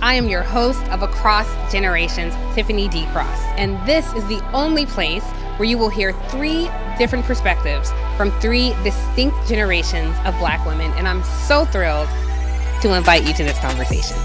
I am your host of Across Generations, Tiffany D. Cross, and this is the only place where you will hear three different perspectives from three distinct generations of Black women, and I'm so thrilled to invite you to this conversation.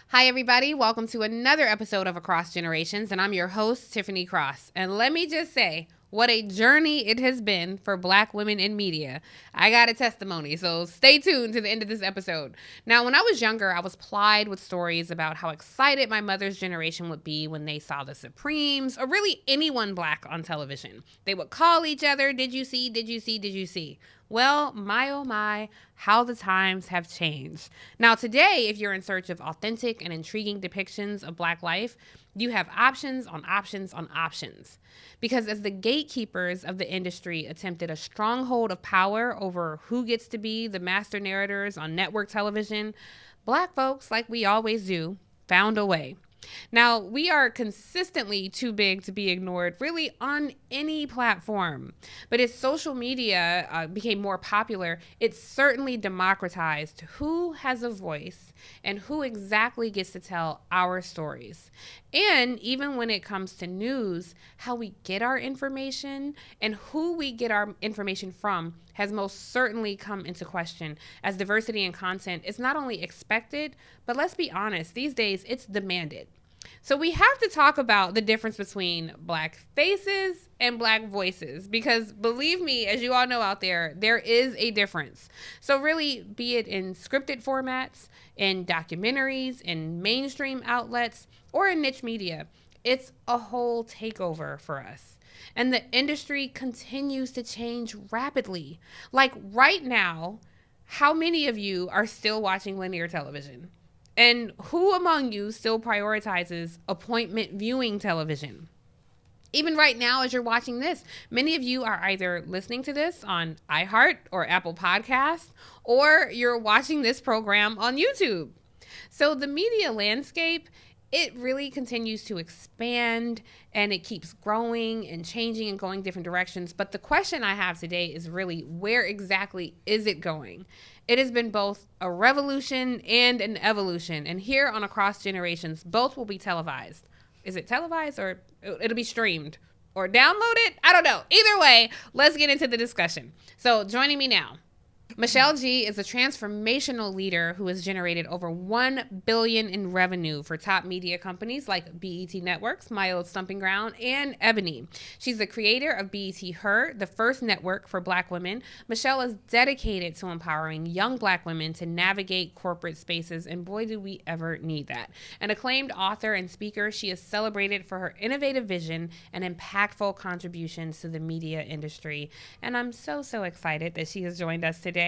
Hi, everybody. Welcome to another episode of Across Generations, and I'm your host, Tiffany Cross. And let me just say, what a journey it has been for Black women in media. I got a testimony, so stay tuned to the end of this episode. Now, when I was younger, I was plied with stories about how excited my mother's generation would be when they saw the Supremes, or really anyone Black on television. They would call each other, "Did you see? Did you see? Did you see?" Well, my oh my, how the times have changed. Now today, if you're in search of authentic and intriguing depictions of Black life, you have options on options on options. Because as the gatekeepers of the industry attempted a stronghold of power over who gets to be the master narrators on network television, Black folks, like we always do, found a way. Now, we are consistently too big to be ignored, really, on any platform. But as social media became more popular, it certainly democratized who has a voice and who exactly gets to tell our stories. And even when it comes to news, how we get our information and who we get our information from has most certainly come into question, as diversity in content is not only expected, but let's be honest, these days it's demanded. So we have to talk about the difference between Black faces and Black voices, because believe me, as you all know out there, there is a difference. So really, be it in scripted formats, in documentaries, in mainstream outlets, or in niche media, it's a whole takeover for us. And the industry continues to change rapidly. Like right now, how many of you are still watching linear television? And who among you still prioritizes appointment viewing television? Even right now, as you're watching this, many of you are either listening to this on iHeart or Apple Podcasts, or you're watching this program on YouTube. So the media landscape, it really continues to expand, and it keeps growing and changing and going different directions. But the question I have today is really, where exactly is it going? It has been both a revolution and an evolution. And here on Across Generations, both will be televised. Is it televised, or it'll be streamed or downloaded? I don't know. Either way, let's get into the discussion. So joining me now, Michele Ghee is a transformational leader who has generated over $1 billion in revenue for top media companies like BET Networks, My Old Stomping Ground, and Ebony. She's the creator of BET Her, the first network for Black women. Michele is dedicated to empowering young Black women to navigate corporate spaces, and boy, do we ever need that. An acclaimed author and speaker, she is celebrated for her innovative vision and impactful contributions to the media industry. And I'm so excited that she has joined us today.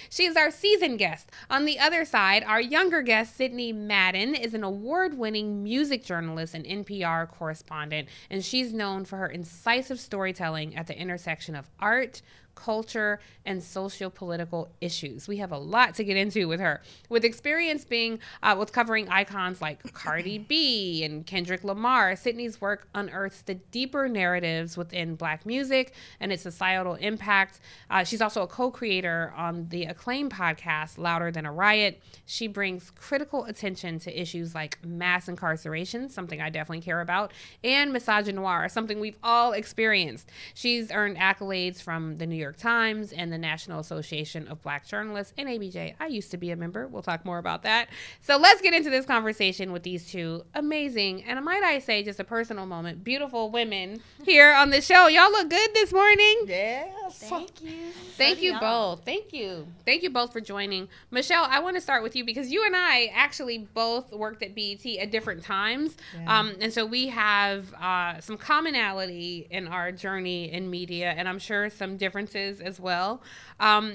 She is our seasoned guest. On the other side, our younger guest, Sidney Madden, is an award-winning music journalist and NPR correspondent, and she's known for her incisive storytelling at the intersection of art, culture, and socio-political issues. We have a lot to get into with her. With experience being with covering icons like Cardi B and Kendrick Lamar, Sidney's work unearths the deeper narratives within Black music and its societal impact. She's also a co-creator on the acclaimed podcast Louder Than a Riot. She brings critical attention to issues like mass incarceration, something I definitely care about, and misogynoir, something we've all experienced. She's earned accolades from the New York Times and the National Association of Black Journalists, and ABJ. I used to be a member. We'll talk more about that. So let's get into this conversation with these two amazing, and might I say, just a personal moment, beautiful women here on the show. Y'all look good this morning. Yes. Thank you. Thank you both. Thank you. Thank you both for joining. Michele, I want to start with you because you and I actually both worked at BET at different times. Yeah. And so we have some commonality in our journey in media, and I'm sure some differences as well.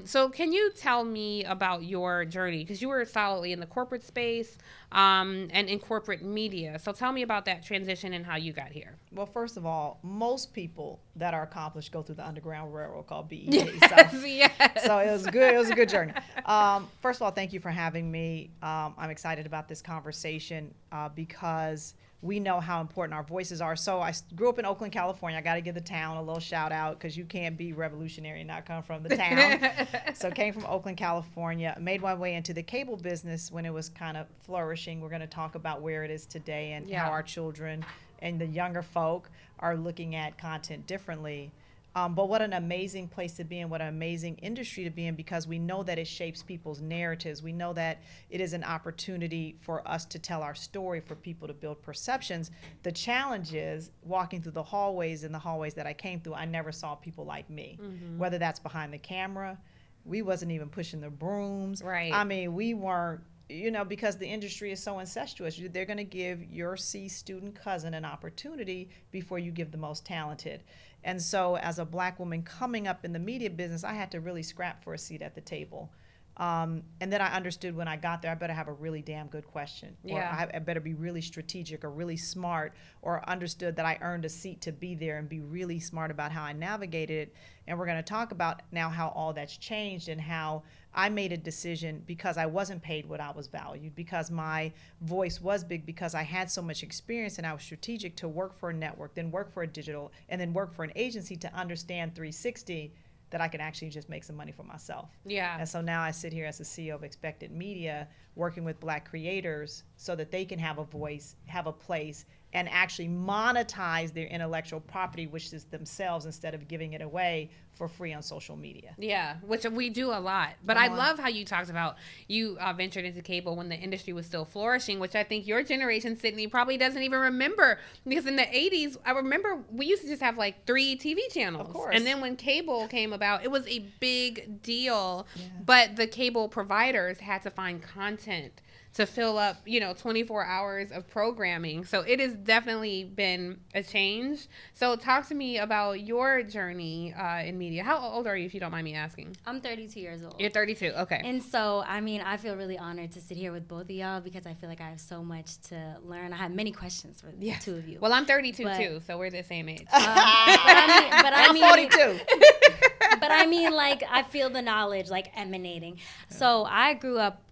So can you tell me about your journey? Because you were solidly in the corporate space and in corporate media. So tell me about that transition and how you got here. Well, first of all, most people that are accomplished go through the Underground Railroad called BET. Yes, so it was good. It was a good journey. First of all, thank you for having me. I'm excited about this conversation because we know how important our voices are. So I grew up in Oakland, California. I got to give the town a little shout out because you can't be revolutionary and not come from the town. So came from Oakland, California, made my way into the cable business when it was kind of flourishing. We're going to talk about where it is today and how our children and the younger folk are looking at content differently. But what an amazing place to be in, what an amazing industry to be in, because we know that it shapes people's narratives. We know that it is an opportunity for us to tell our story, for people to build perceptions. The challenge is walking through the hallways that I came through, I never saw people like me, whether that's behind the camera. We wasn't even pushing the brooms. Right. I mean, we weren't, because the industry is so incestuous. They're going to give your C student cousin an opportunity before you give the most talented. And so as a Black woman coming up in the media business, I had to really scrap for a seat at the table. And then I understood when I got there, I better have a really damn good question. Or I better be really strategic or really smart, or understood that I earned a seat to be there and be really smart about how I navigated it. And we're going to talk about now how all that's changed and how I made a decision because I wasn't paid what I was valued, because my voice was big, because I had so much experience and I was strategic, to work for a network, then work for a digital, and then work for an agency to understand 360 that I can actually just make some money for myself. Yeah. And so now I sit here as the CEO of Expected Media, working with Black creators so that they can have a voice, have a place, and actually monetize their intellectual property, which is themselves, instead of giving it away for free on social media. Yeah, which we do a lot. But I love how you talked about you ventured into cable when the industry was still flourishing, which I think your generation, Sidney, probably doesn't even remember. Because in the 80s, I remember we used to just have like 3 TV channels. Of course. And then when cable came about, it was a big deal. Yeah. But the cable providers had to find content to fill up, 24 hours of programming. So it has definitely been a change. So talk to me about your journey in media. How old are you, if you don't mind me asking? I'm 32 years old. You're 32, okay. And so, I feel really honored to sit here with both of y'all because I feel like I have so much to learn. I have many questions for the two of you. Well, I'm 32 too, so we're the same age. I'm 42. But I feel the knowledge emanating. Yeah. So I grew up,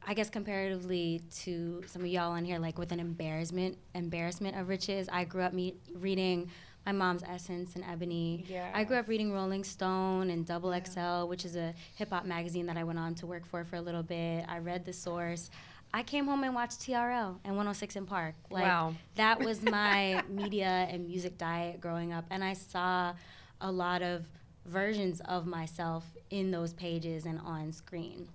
I guess comparatively to some of y'all on here, with an embarrassment of riches. I grew up reading my mom's Essence and Ebony. Yes. I grew up reading Rolling Stone and Double XL, which is a hip-hop magazine that I went on to work for a little bit. I read The Source. I came home and watched TRL and 106 in Park. Wow. That was my media and music diet growing up. And I saw a lot of versions of myself in those pages and on screen.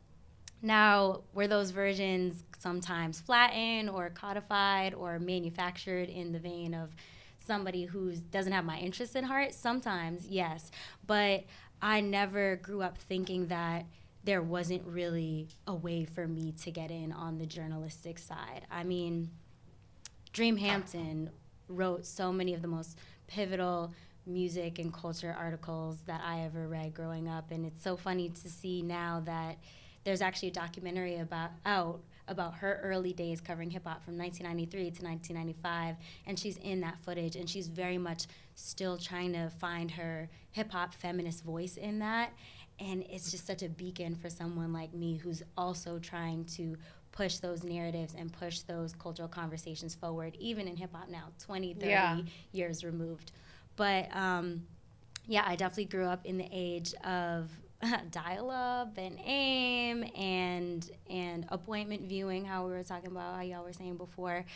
Now, were those versions sometimes flattened or codified or manufactured in the vein of somebody who doesn't have my interests at heart? Sometimes, yes. But I never grew up thinking that there wasn't really a way for me to get in on the journalistic side. Dream Hampton wrote so many of the most pivotal music and culture articles that I ever read growing up. And it's so funny to see now that there's actually a documentary about her early days covering hip-hop from 1993 to 1995, and she's in that footage, and she's very much still trying to find her hip-hop feminist voice in that, and it's just such a beacon for someone like me who's also trying to push those narratives and push those cultural conversations forward, even in hip-hop now, 20, 30 years removed. But, I definitely grew up in the age of dial-up and AIM and appointment viewing, how we were talking about, how y'all were saying before.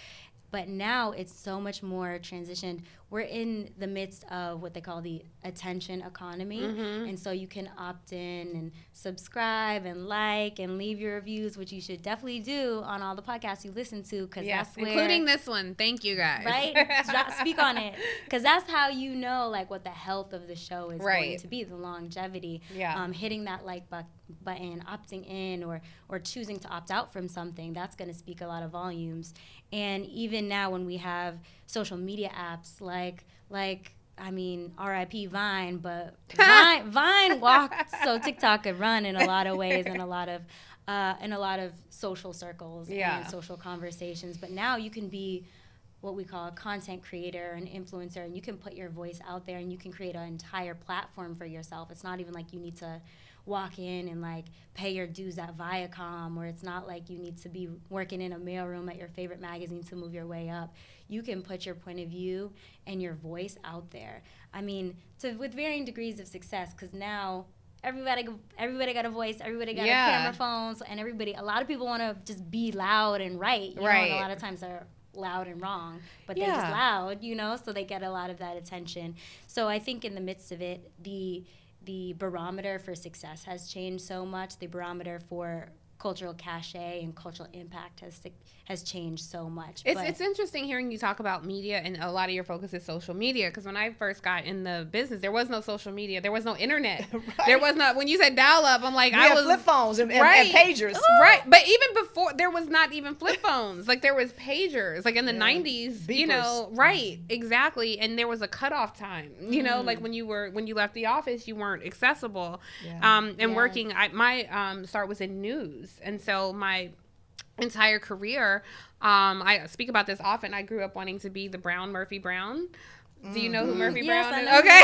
But now it's so much more transitioned. We're in the midst of what they call the attention economy. Mm-hmm. And so you can opt in and subscribe and like and leave your reviews, which you should definitely do on all the podcasts you listen to. Cause that's where, including this one. Thank you, guys. Right? Speak on it. Because that's how you know what the health of the show is going to be, the longevity. Yeah. Hitting that like button, opting in or choosing to opt out from something, that's going to speak a lot of volumes. And even now when we have social media apps like R.I.P. Vine, but Vine walked so TikTok could run in a lot of ways and a lot of social circles and social conversations. But now you can be what we call a content creator, an influencer, and you can put your voice out there and you can create an entire platform for yourself. It's not even like you need to walk in and like pay your dues at Viacom, or it's not like you need to be working in a mailroom at your favorite magazine to move your way up. You can put your point of view and your voice out there. I mean, with varying degrees of success, because now everybody got a voice, everybody got a camera phone, and a lot of people want to just be loud and right, you know, and a lot of times they're loud and wrong, but they're just loud, you know, so they get a lot of that attention. So I think in the midst of it, the barometer for success has changed so much. The barometer for cultural cachet and cultural impact has changed so much. It's interesting hearing you talk about media, and a lot of your focus is social media, because when I first got in the business, there was no social media, there was no internet. There was not, when you said dial up, I'm like, I was flip phones and pagers. Right. But even before, there was not even flip phones. Like there was pagers, like in the 90s, beepers. You know, right, exactly. And there was a cutoff time, you know, like when you left the office, you weren't accessible. Working, my start was in news. And so my entire career, I speak about this often, I grew up wanting to be the Brown Murphy Brown. Do you know who Murphy Brown is? Okay.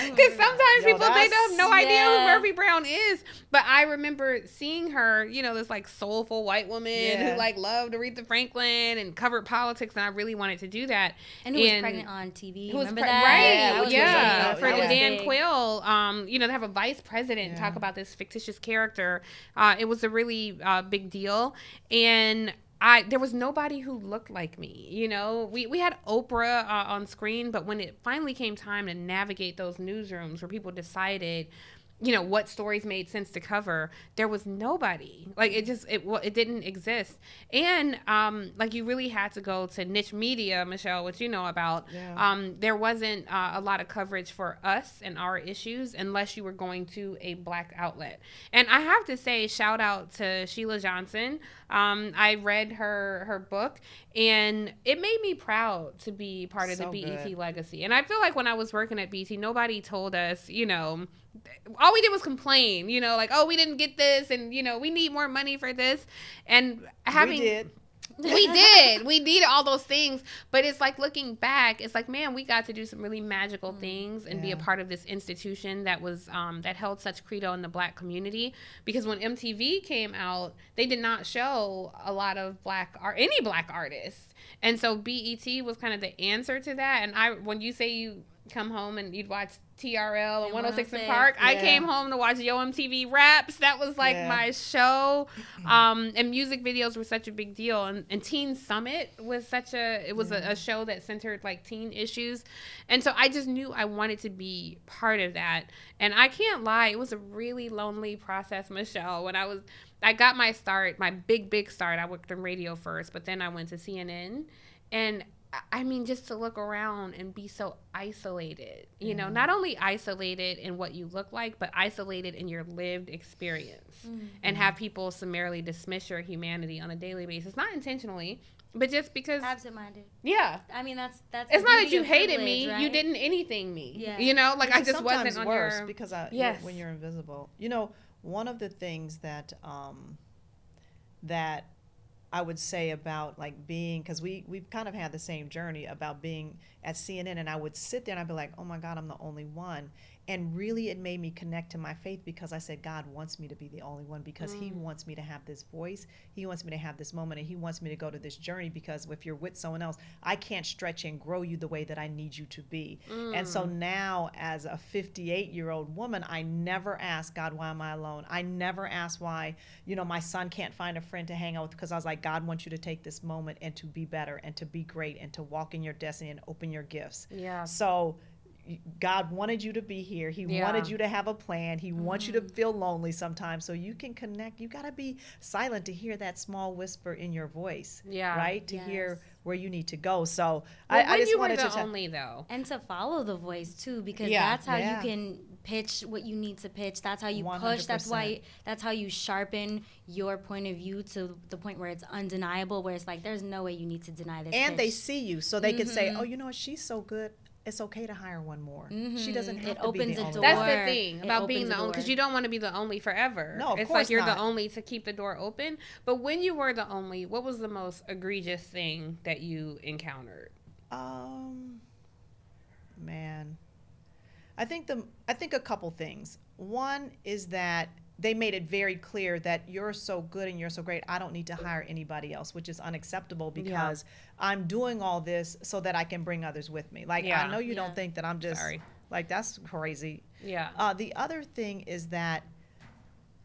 Because sometimes people, they have no idea who Murphy Brown is. But I remember seeing her, you know, this like soulful white woman who like loved Aretha Franklin and covered politics, and I really wanted to do that. And who was pregnant on TV. Who was Remember that? Right. For the Dan Quayle, you know, to have a vice president talk about this fictitious character. It was a really big deal. And there was nobody who looked like me, you know. We had Oprah on screen, but when it finally came time to navigate those newsrooms where people decided, you know, what stories made sense to cover, there was nobody. Like it didn't exist. And like you really had to go to niche media, Michelle, which you know about. There wasn't a lot of coverage for us and our issues unless you were going to a Black outlet. And I have to say, shout out to Sheila Johnson. I read her book, and it made me proud to be part of the BET legacy. And I feel like when I was working at BET, nobody told us, you know, all we did was complain, you know, like, oh, we didn't get this, and, you know, we need more money for this. And having... We did all those things, but it's like looking back, it's like, man, we got to do some really magical things and be a part of this institution that was that held such credo in the Black community. Because when MTV came out, they did not show a lot of any Black artists, and so BET was kind of the answer to that. And when you say you come home and you'd watch TRL and 106 in Park. I came home to watch Yo MTV Raps. That was like my show. And music videos were such a big deal. And Teen Summit was a show that centered like teen issues. And so I just knew I wanted to be part of that. And I can't lie, it was a really lonely process, Michelle. When I got my start, my big start, I worked in radio first, but then I went to CNN. And I mean, just to look around and be so isolated, you know, not only isolated in what you look like, but isolated in your lived experience, and have people summarily dismiss your humanity on a daily basis, not intentionally, but just because. Absent-minded. Yeah. I mean, that's. It's not that you hated me, right? You didn't anything me. Yeah. You know, like I just wasn't on worse because when you're invisible. You know, one of the things that that I would say about like being, because we've kind of had the same journey about being at CNN, and I would sit there and I'd be like, oh my God, I'm the only one. And really it made me connect to my faith, because I said, God wants me to be the only one, because he wants me to have this voice. He wants me to have this moment, and he wants me to go to this journey, because if you're with someone else, I can't stretch and grow you the way that I need you to be. And so now as a 58-year-old woman, I never ask God, why am I alone? I never ask why, you know, my son can't find a friend to hang out with, because I was like, God wants you to take this moment and to be better and to be great and to walk in your destiny and open your gifts. Yeah. So God wanted you to be here. He wanted you to have a plan. He wants you to feel lonely sometimes so you can connect. You got to be silent to hear that small whisper in your voice, right? To hear where you need to go. So I just wanted to only though. And to follow the voice too, because that's how you can pitch what you need to pitch. That's how you 100%. Push. That's how you sharpen your point of view to the point where it's undeniable, where it's like, there's no way you need to deny this. And they see you, so they can say, oh, you know what, she's so good. It's okay to hire one more. She doesn't have to be the only. That's the thing about being the only, because you don't want to be the only forever. No, of it's course like you're not. the only to keep the door open. But when you were the only, what was the most egregious thing that you encountered? Man, I think a couple things. One is that they made it very clear that you're so good and you're so great, I don't need to hire anybody else, which is unacceptable because I'm doing all this so that I can bring others with me. Like, I know you don't think that I'm just, like, that's crazy. Yeah. The other thing is that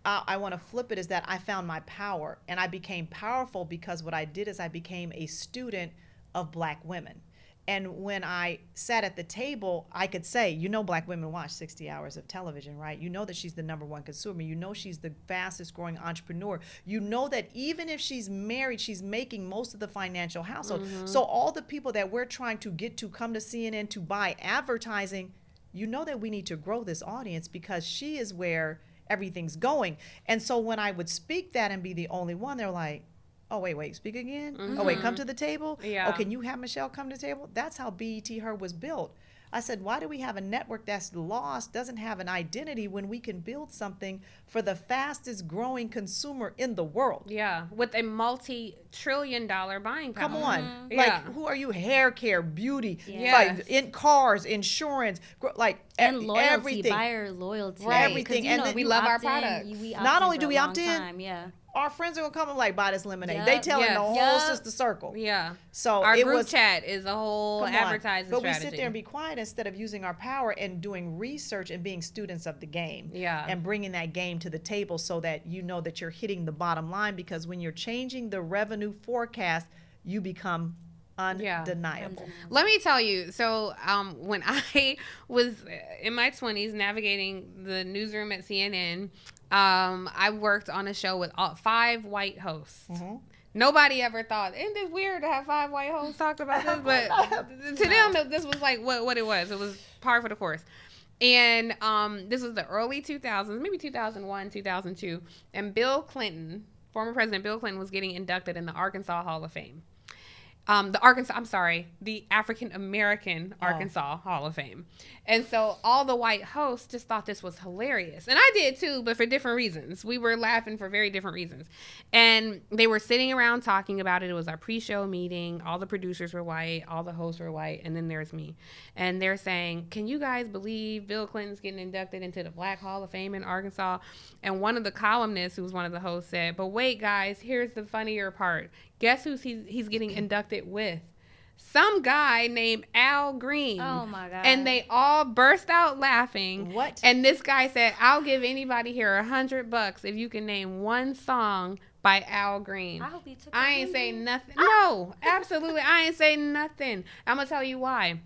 I want to flip it, is that I found my power, and I became powerful because what I did is I became a student of Black women. And when I sat at the table, I could say, you know, Black women watch 60 hours of television, right? You know that she's the #1 consumer. You know she's the fastest growing entrepreneur. You know that even if she's married, she's making most of the financial household. So all the people that we're trying to get to come to CNN to buy advertising, you know that we need to grow this audience because she is where everything's going. And so when I would speak that and be the only one, they're like, oh, wait, speak again? Oh, wait, come to the table? Yeah. Oh, can you have Michele come to the table? That's how BET Her was built. I said, why do we have a network that's lost, doesn't have an identity, when we can build something for the fastest growing consumer in the world? Yeah, with a multi-trillion-dollar buying power. Come on. Yeah. Like, who are you? Hair care, beauty, Yes. like in cars, insurance, like And loyalty, everything. buyer loyalty. Right. 'Cause, Everything. you And know, then if we you love our opt in, products. we opt Not in only for do a we long opt in, time, yeah. Our friends are gonna come and like, buy this lemonade. Yep. They telling Yes. the whole Yep. sister circle. Yeah. So Our it group was chat is a whole come on. advertising But strategy. we sit there and be quiet instead of using our power and doing research and being students of the game. Yeah. And bringing that game to the table so that you know that you're hitting the bottom line, because when you're changing the revenue forecast, you become undeniable. Let me tell you, so when I was in my 20s navigating the newsroom at CNN, I worked on a show with 5 white hosts. Nobody ever thought, isn't it weird to have 5 white hosts talk about this? But to them, this was like what it was. It was par for the course. And this was the early 2000s, maybe 2001, 2002. And Bill Clinton, former President Bill Clinton, was getting inducted in the Arkansas Hall of Fame. The African American Arkansas Hall of Fame. And so all the white hosts just thought this was hilarious. And I did too, but for different reasons. We were laughing for very different reasons. And they were sitting around talking about it. It was our pre-show meeting. All the producers were white. All the hosts were white. And then there's me. And they're saying, can you guys believe Bill Clinton's getting inducted into the Black Hall of Fame in Arkansas? And one of the columnists, who was one of the hosts, said, but wait, guys, here's the funnier part. Guess who he's getting inducted with? Some guy named Al Green. Oh my God. And they all burst out laughing. What? And this guy said, I'll give anybody here $100 if you can name one song by Al Green. I hope he took I ain't saying nothing. No, absolutely. I ain't saying nothing. I'm going to tell you why.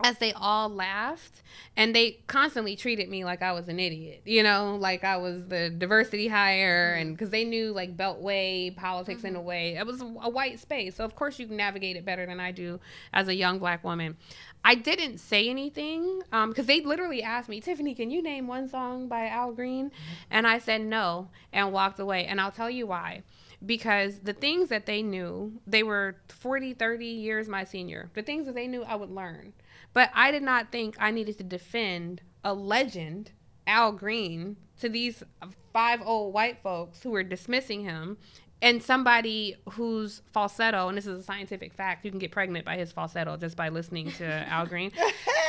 As they all laughed, and they constantly treated me like I was an idiot, you know, like I was the diversity hire, and because they knew like Beltway politics in a way. It was a white space, so of course you can navigate it better than I do as a young Black woman. I didn't say anything because they literally asked me, Tiffany, can you name one song by Al Green? And I said no and walked away, and I'll tell you why. Because the things that they knew, they were 40, 30 years my senior. The things that they knew, I would learn. But I did not think I needed to defend a legend, Al Green, to these 5 old white folks who were dismissing him, and somebody whose falsetto, and this is a scientific fact, you can get pregnant by his falsetto just by listening to Al Green.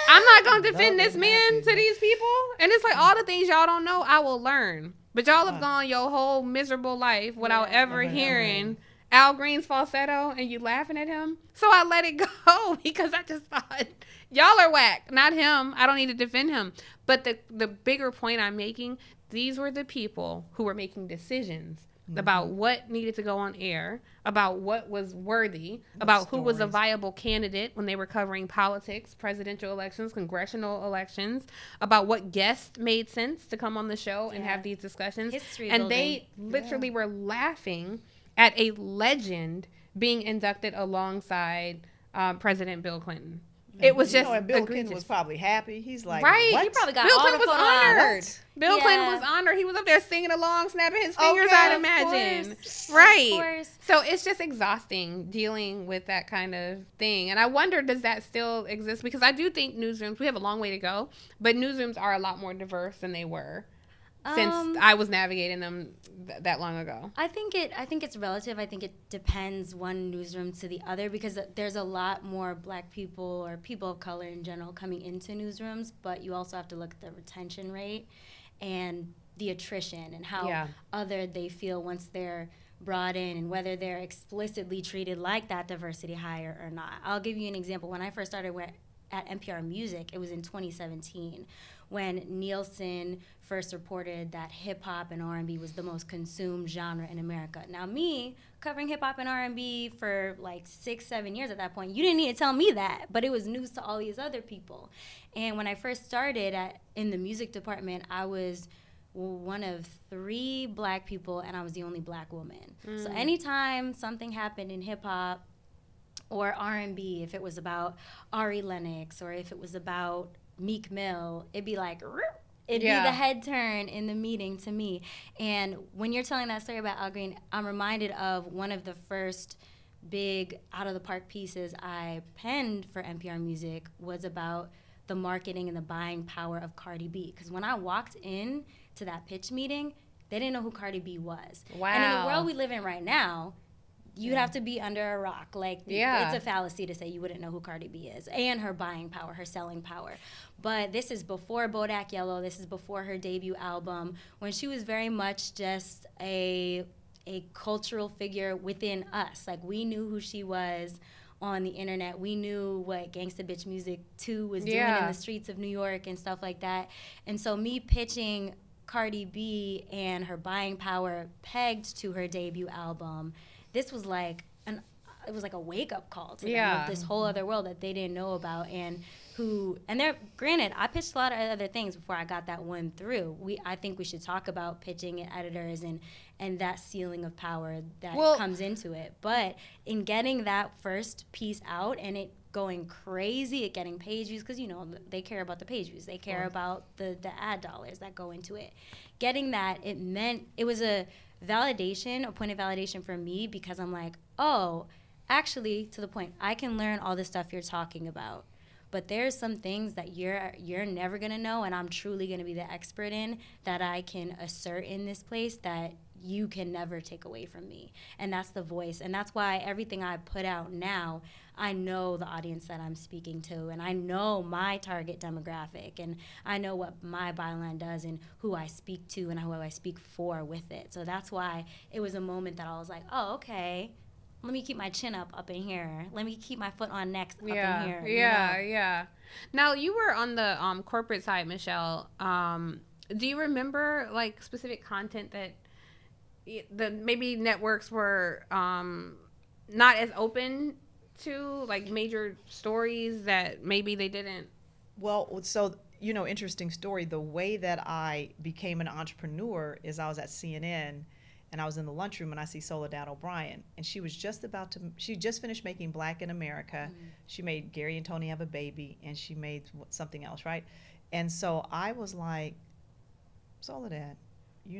I'm not going to defend this man to these people. And it's like all the things y'all don't know, I will learn. But y'all have gone your whole miserable life without ever hearing Al Green's falsetto, and you laughing at him. So I let it go because I just thought, y'all are whack, not him. I don't need to defend him. But the bigger point I'm making, these were the people who were making decisions about what needed to go on air, about what was worthy, about who was a viable candidate when they were covering politics, presidential elections, congressional elections, about what guests made sense to come on the show and have these discussions. History and building. they literally were laughing at a legend being inducted alongside President Bill Clinton. It was just and Bill egregious. Clinton was probably happy. He's like, right. what? He probably got Bill all Clinton the was photos. honored. Bill Yeah. Clinton was honored. He was up there singing along, snapping his fingers, Okay, I'd of imagine. course. Right. Of course. So it's just exhausting dealing with that kind of thing. And I wonder, does that still exist? Because I do think newsrooms, we have a long way to go, but newsrooms are a lot more diverse than they were since I was navigating them that long ago? I think it's relative. I think it depends one newsroom to the other, because there's a lot more Black people or people of color in general coming into newsrooms, but you also have to look at the retention rate and the attrition and how other they feel once they're brought in, and whether they're explicitly treated like that diversity hire or not. I'll give you an example. When I first started at NPR Music, it was in 2017 when Nielsen first reported that hip-hop and R&B was the most consumed genre in America. Now, me, covering hip-hop and R&B for like 6-7 years at that point, you didn't need to tell me that, but it was news to all these other people. And when I first started in the music department, I was one of 3 Black people, and I was the only Black woman. So anytime something happened in hip-hop or R&B, if it was about Ari Lennox or if it was about Meek Mill, it'd be like, it'd be the head turn in the meeting to me. And when you're telling that story about Al Green, I'm reminded of one of the first big out-of-the-park pieces I penned for NPR Music was about the marketing and the buying power of Cardi B. Because when I walked in to that pitch meeting, they didn't know who Cardi B was. Wow. And in the world we live in right now, you'd have to be under a rock. Like, it's a fallacy to say you wouldn't know who Cardi B is, and her buying power, her selling power. But this is before Bodak Yellow. This is before her debut album, when she was very much just a cultural figure within us. Like, we knew who she was on the internet. We knew what Gangsta Bitch Music 2 was doing in the streets of New York and stuff like that. And so me pitching Cardi B and her buying power pegged to her debut album, this was like it was like a wake-up call to them of this whole other world that they didn't know about, and they're, granted, I pitched a lot of other things before I got that one through. I think we should talk about pitching and editors and that ceiling of power that comes into it. But in getting that first piece out and it going crazy at getting page views, because, they care about the page views. They care about the ad dollars that go into it. Getting that, it was a point of validation for me, because I'm like, oh, actually, to the point, I can learn all the stuff you're talking about, but there's some things that you're never going to know, and I'm truly going to be the expert in, that I can assert in this place that you can never take away from me. And that's the voice. And that's why everything I put out now, I know the audience that I'm speaking to, and I know my target demographic, and I know what my byline does and who I speak to and who I speak for with it. So that's why it was a moment that I was like, oh, okay, let me keep my chin up in here. Let me keep my foot on next up in here. Yeah. Now, you were on the corporate side, Michele. Do you remember, like, specific content that the maybe networks were not as open to, like, major stories that maybe they didn't? Well, so, interesting story. The way that I became an entrepreneur is I was at CNN, and I was in the lunchroom, and I see Soledad O'Brien, and she just finished making Black in America. She made Gary and Tony Have a Baby, and she made something else, right? And so I was like, Soledad, we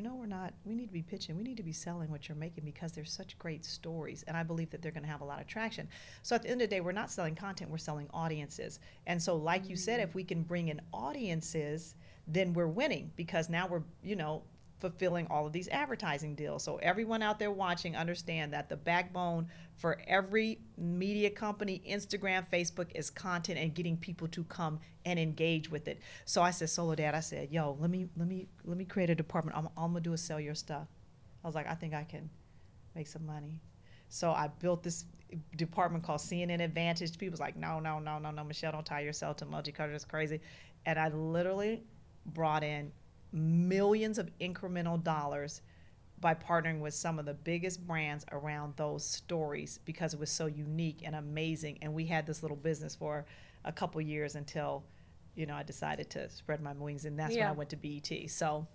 need to be pitching. We need to be selling what you're making, because there's such great stories, and I believe that they're going to have a lot of traction. So at the end of the day, we're not selling content, we're selling audiences. And so, like you said, if we can bring in audiences, then we're winning, because now we're, fulfilling all of these advertising deals. So everyone out there watching, understand that the backbone for every media company, Instagram, Facebook, is content and getting people to come and engage with it. So I said, Soledad, yo, let me create a department. All I'm gonna do is sell your stuff. I was like, I think I can make some money. So I built this department called CNN Advantage. People's like, no, Michele, don't tie yourself to multicolor. It's crazy. And I literally brought in millions of incremental dollars by partnering with some of the biggest brands around those stories, because it was so unique and amazing. And we had this little business for a couple years until, I decided to spread my wings, and that's when I went to BET. So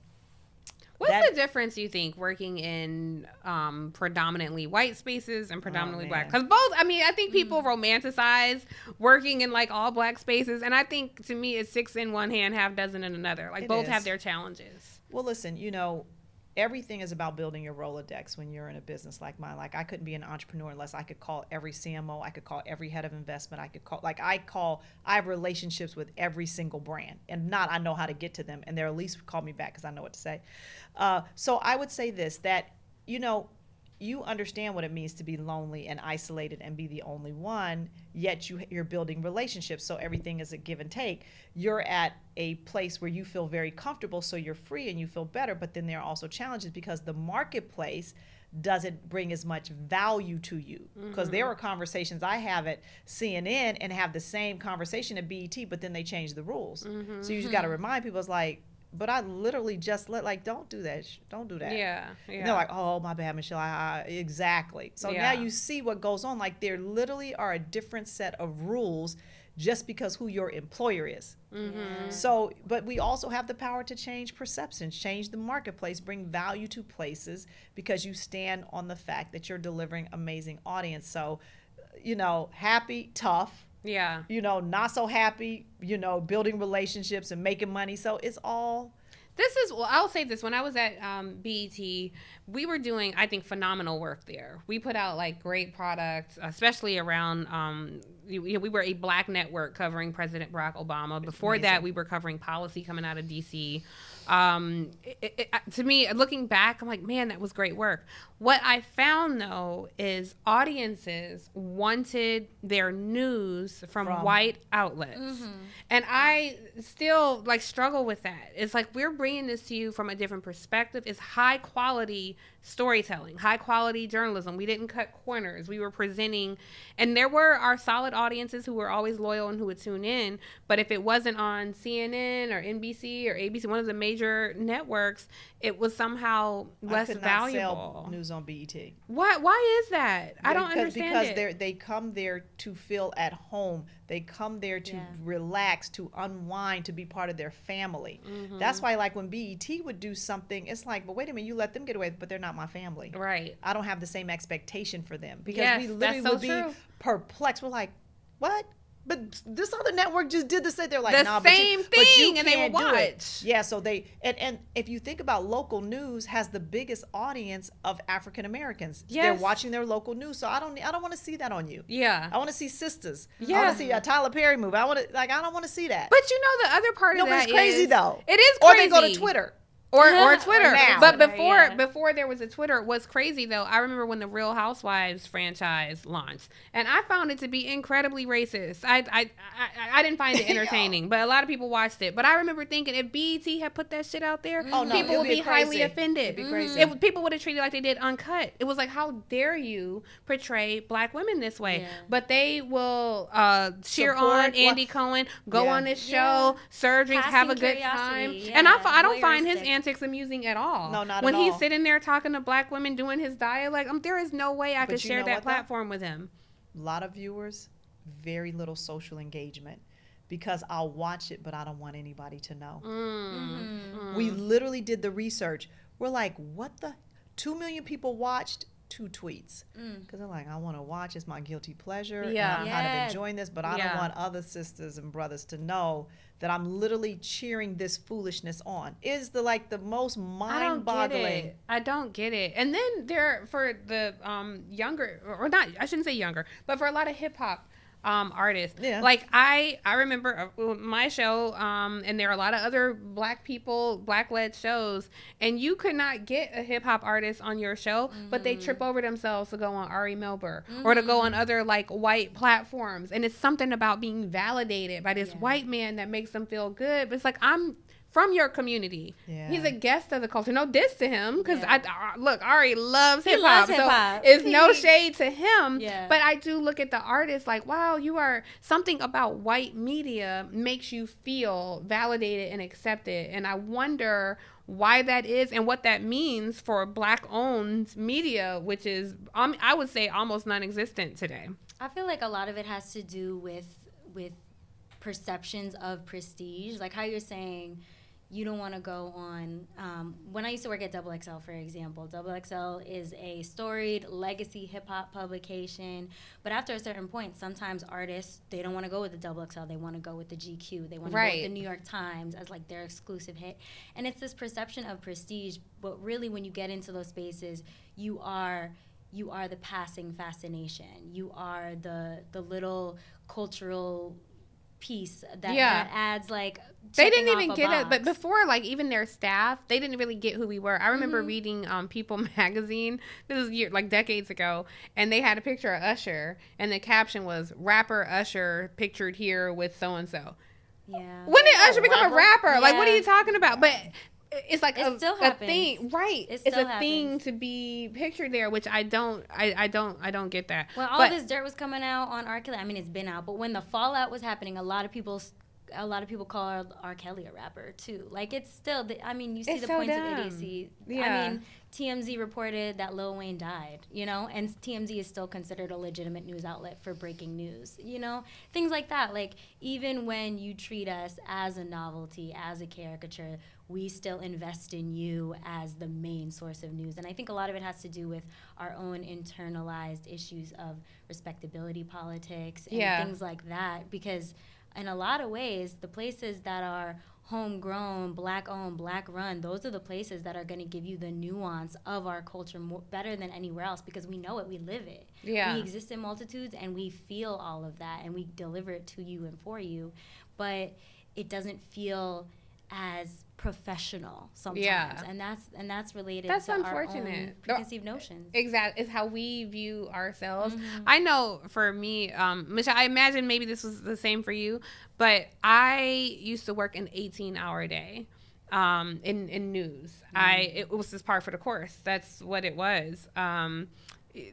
what's the difference, you think, working in predominantly white spaces and predominantly Black? Because both, I think people romanticize working in, like, all Black spaces, and I think, to me, it's 6 in one hand, half dozen in another. Like, both have their challenges. Well, listen, everything is about building your Rolodex when you're in a business like mine. Like I couldn't be an entrepreneur unless I could call every CMO, I could call every head of investment, I have relationships with every single brand, and not I know how to get to them, and they'll at least call me back because I know what to say. So I would say this, that, you know, you understand what it means to be lonely and isolated and be the only one, yet you're building relationships, so everything is a give and take. You're at a place where you feel very comfortable, so you're free and you feel better, but then there are also challenges because the marketplace doesn't bring as much value to you. Because there are conversations I have at CNN and have the same conversation at BET, but then they change the rules. So you just got to remind people, it's like, but I literally just don't do that. Don't do that. Yeah. And they're like, oh, my bad, Michelle. Exactly. So now you see what goes on. Like there literally are a different set of rules just because who your employer is. So, but we also have the power to change perceptions, change the marketplace, bring value to places because you stand on the fact that you're delivering amazing audience. So, you know, happy, tough. Yeah. You know, not so happy, you know, building relationships and making money. So it's all. I'll say this. When I was at BET, we were doing, I think, phenomenal work there. We put out like great products, especially around, we were a black network covering President Barack Obama. Before that, we were covering policy coming out of DC. To me, looking back, I'm like, man, that was great work. What I found, though, is audiences wanted their news from white outlets. And I still, like, struggle with that. It's like, we're bringing this to you from a different perspective. It's high-quality storytelling, high-quality journalism. We didn't cut corners. We were presenting, and there were our solid audiences who were always loyal and who would tune in. But if it wasn't on CNN or NBC or ABC, one of the major networks, it was somehow less valuable. Sell news on BET. Why is that? I don't understand it. Because they come there to feel at home. They come there to relax, to unwind, to be part of their family. That's why, like, when BET would do something, it's like, but wait a minute, you let them get away, but they're not my family. Right. I don't have the same expectation for them. Because we literally would be perplexed. We're like, what? But this other network just did the same. They're like, the same thing, and they will watch. Yeah, so they and if you think about local news, has the biggest audience of African Americans. Yes. They're watching their local news, so I don't want to see that on you. Yeah, I want to see Sisters. Yeah, I want to see a Tyler Perry movie. I don't want to see that. But you know, the other part of that it's crazy though. It is crazy. Or they go to Twitter. Or Twitter. Now. But before there was a Twitter, it was crazy though. I remember when the Real Housewives franchise launched, and I found it to be incredibly racist. I didn't find it entertaining, but a lot of people watched it. But I remember thinking if BET had put that shit out there, people would be highly offended. It'd be crazy. People would have treated it like they did Uncut. It was like, how dare you portray black women this way? Yeah. But they will cheer on Andy Cohen, go on this show, serve drinks, have a good time. Yeah. And I don't find his antics amusing at all. No, not when at all. he's sitting there talking to black women doing his dialect, there is no way I could share that platform with him. A lot of viewers, very little social engagement because I'll watch it, but I don't want anybody to know. We literally did the research. We're like, what the? 2 million people watched 2 tweets because they're like, I want to watch. It's my guilty pleasure. Yeah, and I'm kind of enjoying this, but I don't want other sisters and brothers to know that I'm literally cheering this foolishness on. Is the most mind-boggling. I don't get it. And then for the younger, or not, I shouldn't say younger, but for a lot of hip hop artists. Yeah. Like I remember my show, and there are a lot of other black-led shows, and you could not get a hip-hop artist on your show, but they trip over themselves to go on Ari Melber or to go on other like white platforms. And it's something about being validated by this white man that makes them feel good. But it's like, I'm from your community. Yeah. He's a guest of the culture. No diss to him, because look, Ari loves hip hop, so it's no shade to him. Yeah. But I do look at the artist like, wow, you are something about white media makes you feel validated and accepted, and I wonder why that is and what that means for black-owned media, which is I would say almost non-existent today. I feel like a lot of it has to do with perceptions of prestige, like how you're saying. you don't want to go on. When I used to work at XXL, for example, XXL is a storied legacy hip hop publication. But after a certain point, sometimes artists, they don't want to go with the XXL. They want to go with the GQ. They want to go with the New York Times as like their exclusive hit. And it's this perception of prestige. But really, when you get into those spaces, you are the passing fascination. You are the little cultural piece that adds like they didn't even get it, but before, like, even their staff, they didn't really get who we were. I remember reading People magazine, this is like decades ago, and they had a picture of Usher, and the caption was rapper Usher pictured here with so and so. Yeah, when did Usher become a rapper? Yeah. Like, what are you talking about? But it's like it still a thing, right? It's a thing to be pictured there, which I don't get that. When all this dirt was coming out on R. Kelly, I mean, it's been out, but when the fallout was happening, a lot of people call R. Kelly a rapper too. Like, it's still, I mean, you see the points of idiocy. Yeah. I mean, TMZ reported that Lil Wayne died, you know, and TMZ is still considered a legitimate news outlet for breaking news, you know, things like that. Like, even when you treat us as a novelty, as a caricature, we still invest in you as the main source of news. And I think a lot of it has to do with our own internalized issues of respectability politics and things like that, because in a lot of ways, the places that are homegrown, black-owned, black-run, those are the places that are going to give you the nuance of our culture better than anywhere else, because we know it, we live it. Yeah. We exist in multitudes, and we feel all of that, and we deliver it to you and for you, but it doesn't feel as professional sometimes, and that's related to our own preconceived notions. Exactly, it's how we view ourselves. I know for me, Michele, I imagine maybe this was the same for you, but I used to work an 18-hour day in news. It was just par for the course. That's what it was.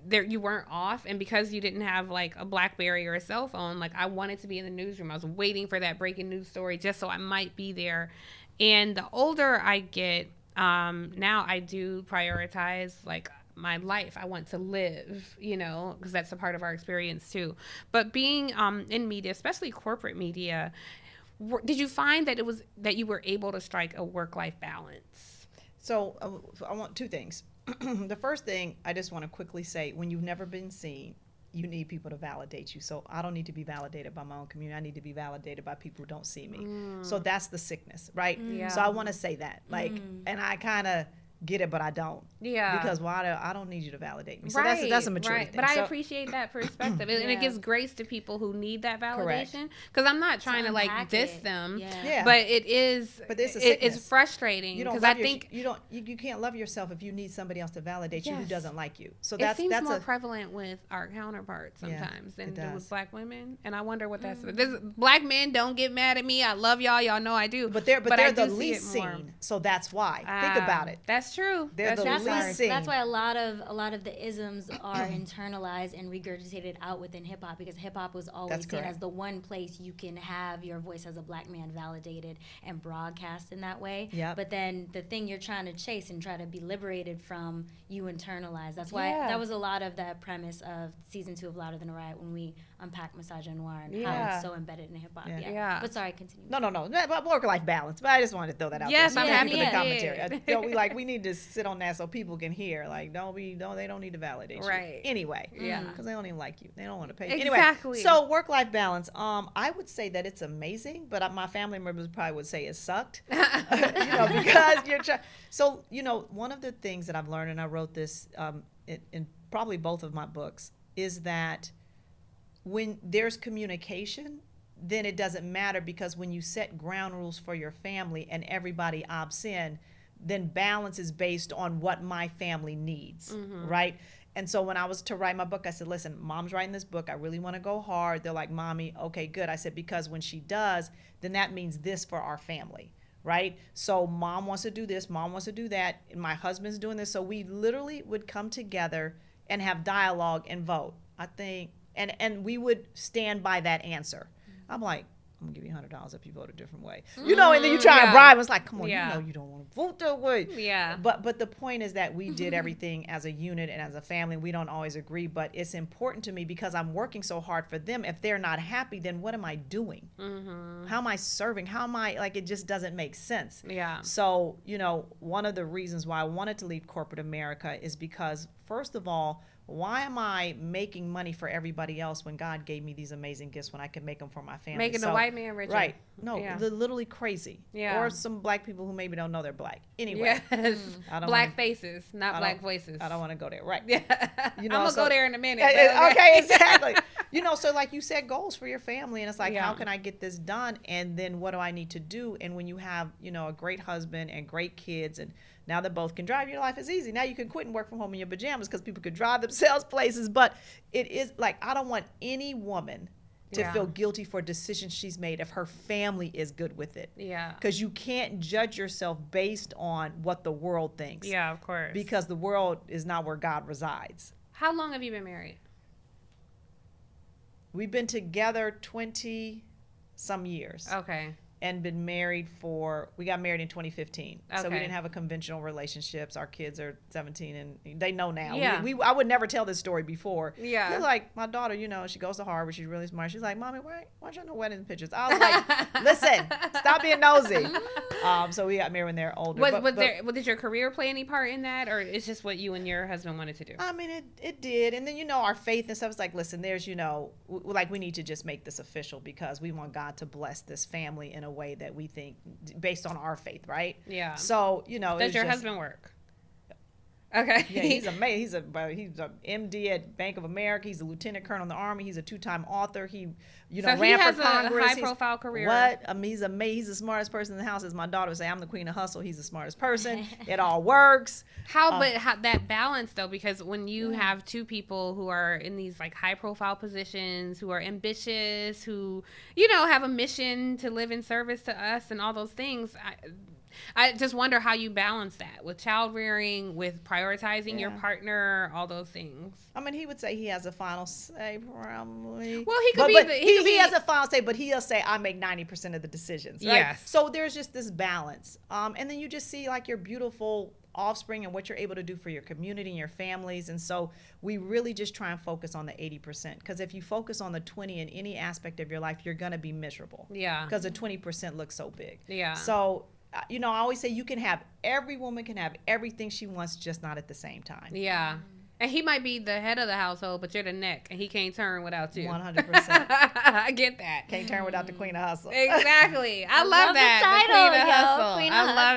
There, you weren't off, and because you didn't have like a BlackBerry or a cell phone, like, I wanted to be in the newsroom. I was waiting for that breaking news story just so I might be there. And the older I get, now I do prioritize like my life. I want to live, you know, because that's a part of our experience too. But being in media, especially corporate media, did you find that you were able to strike a work-life balance? So I want two things. The first thing, I just want to quickly say, when you've never been seen, you need people to validate you. So I don't need to be validated by my own community. I need to be validated by people who don't see me. So that's the sickness, right? Yeah. So I want to say that, like, and I kind of get it, but I don't. Yeah. Because I don't need you to validate me. So that's a maturity thing. But I appreciate that perspective. And it gives grace to people who need that validation. Because I'm not trying to like diss them. Yeah. But it's frustrating. Because I think you can't love yourself if you need somebody else to validate you who doesn't like you. So it seems more prevalent with our counterparts sometimes than with black women. And I wonder what that's about. Black men don't get mad at me. I love y'all. Y'all know I do. But they're the least seen. So that's why. Think about it. That's true. That's why a lot of the isms are internalized and regurgitated out within hip hop, because hip hop was always seen as the one place you can have your voice as a black man validated and broadcast in that way. Yep. But then the thing you're trying to chase and try to be liberated from, you internalize. That's why that was a lot of the premise of season 2 of Louder Than a Riot, when we unpacked misogynoir and how it's so embedded in hip hop. Yeah. But sorry, continue. No. Work-life balance. But I just wanted to throw that out there. So I'm happy for the commentary. We need to sit on that so people can hear. Like, they don't need to validate you. Right. Anyway. Yeah. Because they don't even like you. They don't want to pay you. Exactly. Anyway, so work-life balance. I would say that it's amazing, but my family members probably would say it sucked. Because you're So, one of the things that I've learned, and I wrote this in probably both of my books, is that when there's communication, then it doesn't matter, because when you set ground rules for your family and everybody opts in, then balance is based on what my family needs, right? And so when I was to write my book, I said, listen, Mom's writing this book. I really want to go hard. They're like, Mommy, okay, good. I said, because when she does, then that means this for our family, right? So Mom wants to do this, Mom wants to do that, and my husband's doing this. So we literally would come together and have dialogue and vote, I think, and we would stand by that answer. I'm like, I'm gonna give you $100 if you vote a different way. You know, and then you try and bribe. It's like, come on, you know you don't want to vote that way. Yeah. But the point is that we did everything as a unit and as a family. We don't always agree, but it's important to me because I'm working so hard for them. If they're not happy, then what am I doing? How am I serving? How am I, like, it just doesn't make sense. Yeah. So, you know, one of the reasons why I wanted to leave corporate America is because, first of all, why am I making money for everybody else when God gave me these amazing gifts when I could make them for my family? Making the white man richer. Right. No, they're literally crazy. Yeah. Or some black people who maybe don't know they're black. Anyway. Yes. Black faces, not black voices. I don't want to go there. Right. Yeah. You know, I'm going to go there in a minute. Okay, exactly. You know, so like you set goals for your family and it's like, how can I get this done? And then what do I need to do? And when you have, you know, a great husband and great kids and now that both can drive, your life is easy. Now you can quit and work from home in your pajamas because people could drive themselves places. But it is like, I don't want any woman to feel guilty for decisions she's made if her family is good with it. Yeah. Because you can't judge yourself based on what the world thinks. Yeah, of course. Because the world is not where God resides. How long have you been married? We've been together 20 some years. Okay. And been married we got married in 2015. Okay. So we didn't have a conventional relationships. Our kids are 17 and they know now. Yeah. I would never tell this story before. Yeah. They're like, my daughter, you know, she goes to Harvard. She's really smart. She's like, Mommy, why don't you know wedding pictures? I was like, listen, stop being nosy. So we got married when they're older. Did your career play any part in that, or it's just what you and your husband wanted to do? I mean, it did. And then, you know, our faith and stuff is like, listen, there's, you know, we need to just make this official because we want God to bless this family in a way that we think based on our faith, right? Yeah. So, you know, does your husband work? Okay. Yeah, he's amazing. He's a MD at Bank of America. He's a lieutenant colonel in the Army. He's a 2-time author. He, ran for Congress. A high-profile career. What? I mean, he's amazing. He's the smartest person in the house. As my daughter would say, I'm the queen of hustle. He's the smartest person. It all works. How that balance though, because when you have two people who are in these like high-profile positions, who are ambitious, who have a mission to live in service to us and all those things. I just wonder how you balance that with child rearing, with prioritizing your partner, all those things. I mean, he would say he has a final say, probably. Well, he has a final say, but he'll say, I make 90% of the decisions. Right? Yes. So there's just this balance. And then you just see like your beautiful offspring and what you're able to do for your community and your families. And so we really just try and focus on the 80%. Because if you focus on the 20 in any aspect of your life, you're going to be miserable. Yeah. Because the 20% looks so big. Yeah. So, I always say every woman can have everything she wants, just not at the same time. Yeah. And he might be the head of the household, but you're the neck, and he can't turn without you. 100%. I get that. Can't turn without the queen of hustle. Queen of hustle. I love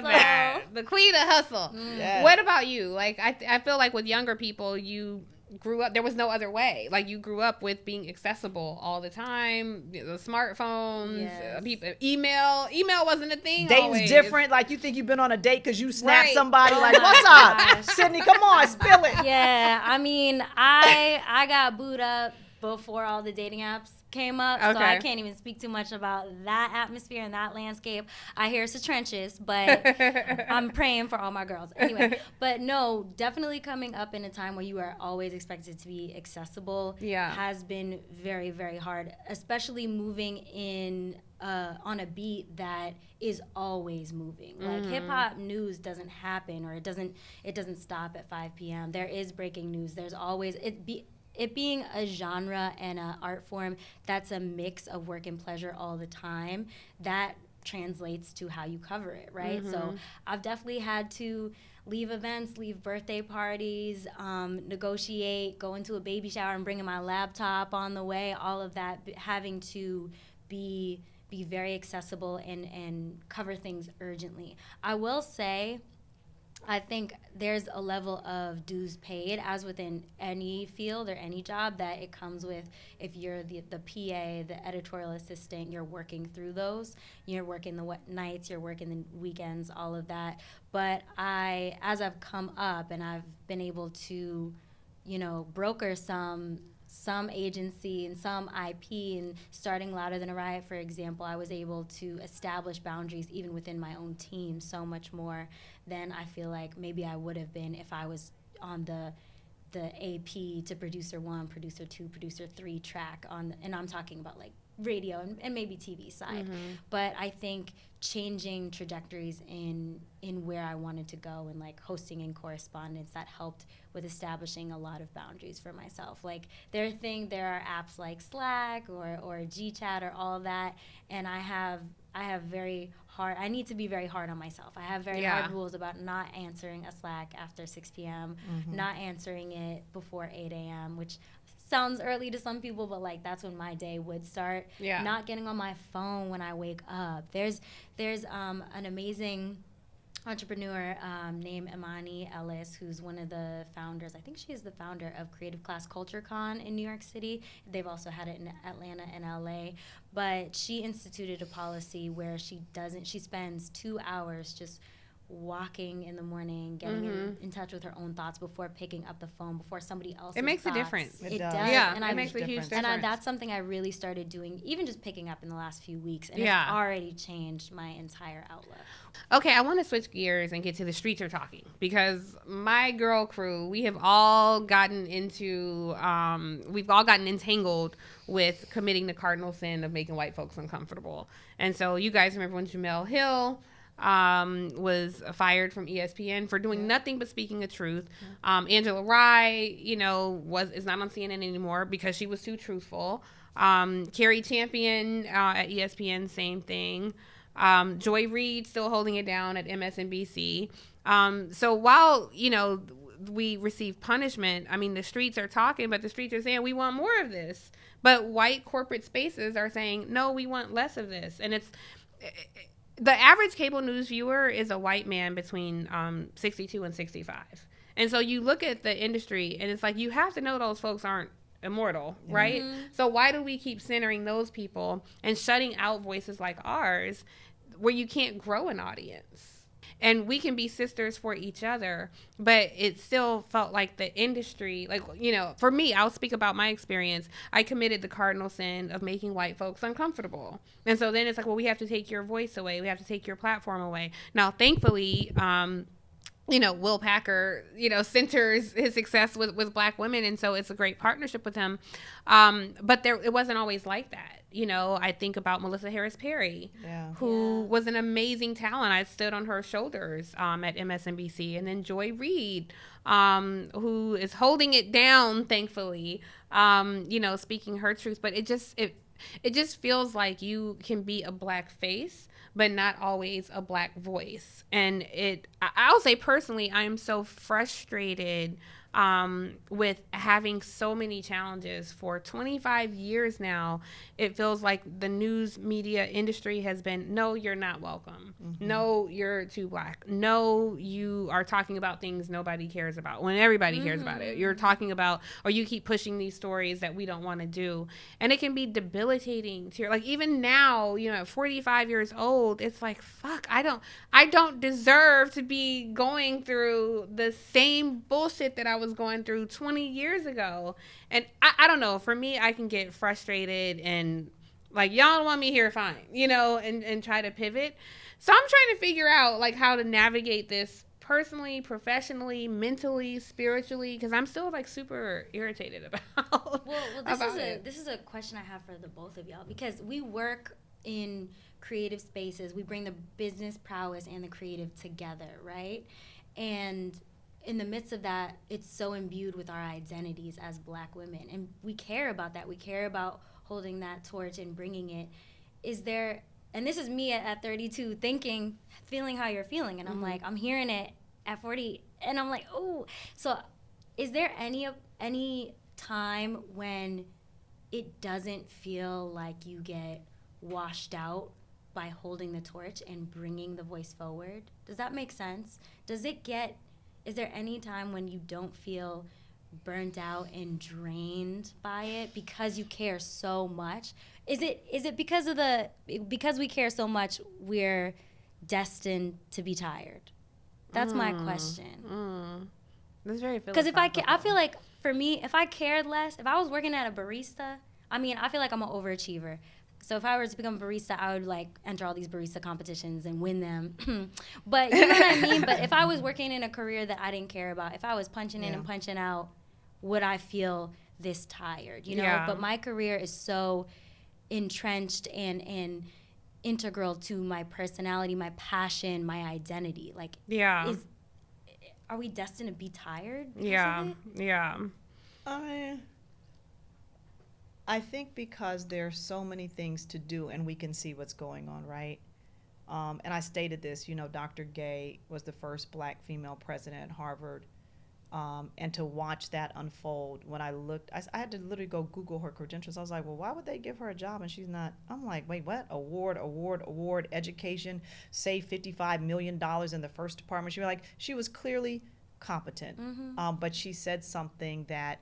that. The queen of hustle. Yes. What about you? Like, I feel like with younger people, you grew up, there was no other way. Like, you grew up with being accessible all the time, the smartphones, people, email wasn't a thing. Dating's always different. Like, you think you've been on a date because you snapped somebody. Like, what's up, Sidney? Come on, spill it. Yeah, I mean, I got booed up before all the dating apps came up, so I can't even speak too much about that atmosphere and that landscape. I hear it's the trenches, but I'm praying for all my girls. Anyway, but no, definitely coming up in a time where you are always expected to be accessible has been very, very hard, especially moving in on a beat that is always moving. Like hip hop news doesn't happen, or it doesn't stop at 5 p.m. There is breaking news. There's always it being a genre and an art form that's a mix of work and pleasure all the time, that translates to how you cover it, right? So I've definitely had to leave events, leave birthday parties, negotiate, go into a baby shower and bringing my laptop on the way, all of that, having to be very accessible and cover things urgently. I will say, I think there's a level of dues paid, as within any field or any job, that it comes with. If you're the PA, the editorial assistant, you're working through those. You're working the nights, you're working the weekends, all of that. But as I've come up and I've been able to, broker some agency and some IP, and starting Louder Than a Riot, for example, I was able to establish boundaries even within my own team so much more than I feel like maybe I would have been if I was on the AP to producer 1, producer 2, producer 3 track and I'm talking about like radio and maybe TV side. But I think changing trajectories in where I wanted to go, and like hosting and correspondence, that helped with establishing a lot of boundaries for myself. Like there are apps like Slack or GChat or all that, and I have I need to be very hard on myself. I have very hard rules about not answering a Slack after 6 p.m., not answering it before 8 a.m., which sounds early to some people, but like that's when my day would start. Not getting on my phone when I wake up. There's an amazing entrepreneur named Imani Ellis, who's one of the founders. I think she is the founder of Creative Class Culture Con in New York City. They've also had it in Atlanta and LA. But she instituted a policy where she spends 2 hours just walking in the morning, getting in touch with her own thoughts before picking up the phone, before somebody else's It makes thoughts. a difference. It does. Yeah, and it makes a huge difference. And that's something I really started doing, even just picking up in the last few weeks. And it's already changed my entire outlook. Okay, I want to switch gears and get to the streets are talking, because my girl crew, we have all gotten entangled with committing the cardinal sin of making white folks uncomfortable. And so you guys remember when Jamel Hill was fired from ESPN for doing nothing but speaking the truth. Angela Rye, is not on CNN anymore because she was too truthful. Carrie Champion at ESPN, same thing. Joy Reid still holding it down at MSNBC. So while, we receive punishment, I mean, the streets are talking, but the streets are saying we want more of this. But white corporate spaces are saying, no, we want less of this. And the average cable news viewer is a white man between 62 and 65. And so you look at the industry and it's like, you have to know those folks aren't immortal, right? So why do we keep centering those people and shutting out voices like ours where you can't grow an audience? And we can be sisters for each other, but it still felt like the industry, for me, I'll speak about my experience. I committed the cardinal sin of making white folks uncomfortable. And so then it's like, well, we have to take your voice away. We have to take your platform away. Now, thankfully, Will Packer, centers his success with Black women. And so it's a great partnership with him. But it wasn't always like that. I think about Melissa Harris Perry, who was an amazing talent. I stood on her shoulders at MSNBC. And then Joy Reid, who is holding it down, thankfully, speaking her truth. But it just feels like you can be a Black face, but not always a Black voice. And I'll say personally, I am so frustrated with having so many challenges for 25 years now. It feels like the news media industry has been, no, you're not welcome. No, you're too Black. No, you are talking about things nobody cares about when everybody cares about it. You're talking about, or you keep pushing these stories that we don't want to do. And it can be debilitating to even now, at 45 years old, it's like, fuck, I don't deserve to be going through the same bullshit that I was going through 20 years ago. And I don't know, for me, I can get frustrated and like, y'all don't want me here, fine, and try to pivot. So I'm trying to figure out how to navigate this personally, professionally, mentally, spiritually, because I'm still super irritated about this is a question I have for the both of y'all, because we work in creative spaces. We bring the business prowess and the creative together, right? And in the midst of that, it's so imbued with our identities as Black women. And we care about that. We care about holding that torch and bringing it. And this is me at 32 feeling how you're feeling. And I'm like, I'm hearing it at 40. And I'm like, oh. So is there any time when it doesn't feel like you get washed out by holding the torch and bringing the voice forward? Does that make sense? Is there any time when you don't feel burnt out and drained by it because you care so much? Is it because we care so much we're destined to be tired? That's my question. That's very philosophical. Because I feel like for me, if I cared less, if I was working at a barista, I feel like I'm an overachiever. So if I were to become a barista, I would enter all these barista competitions and win them. But you know what I mean? But if I was working in a career that I didn't care about, if I was punching in and punching out, would I feel this tired? But my career is so entrenched and integral to my personality, my passion, my identity. Like, Yeah. Are we destined to be tired? Yeah. Yeah. I think because there's so many things to do and we can see what's going on, right? And I stated this, Dr. Gay was the first black female president at Harvard. And to watch that unfold, when I looked, I had to literally go Google her credentials. I was like, well, why would they give her a job and she's not? I'm like, wait, what? Award, education, save $55 million in the first department. She was clearly competent. But she said something that,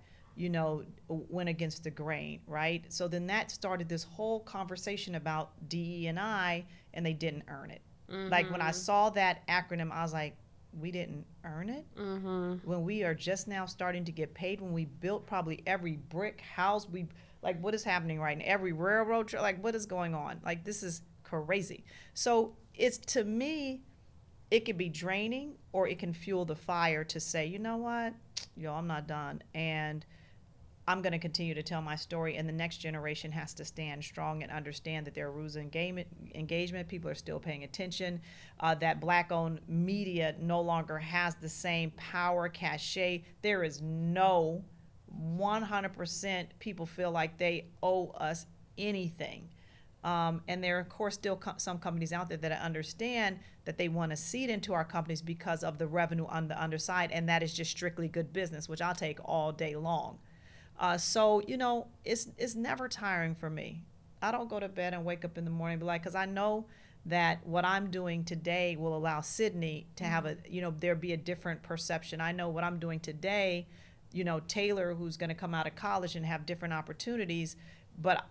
went against the grain, right? So then that started this whole conversation about DE&I, and they didn't earn it. Like when I saw that acronym, I was like, we didn't earn it when we are just now starting to get paid, when we built probably every brick house. What is happening right now? Every railroad track, like what is going on? Like, this is crazy. So it's, to me, it could be draining or it can fuel the fire to say, you know what, I'm not done. And I'm going to continue to tell my story, and the next generation has to stand strong and understand that there are rules of engagement. People are still paying attention, that black-owned media no longer has the same power, cachet. There is no 100% people feel like they owe us anything. And there are, of course, still some companies out there that understand that they want to seed into our companies because of the revenue on the underside, and that is just strictly good business, which I'll take all day long. So, it's never tiring for me. I don't go to bed and wake up in the morning and be like, because I know that what I'm doing today will allow Sidney to have there be a different perception. I know what I'm doing today, Taylor, who's going to come out of college and have different opportunities, but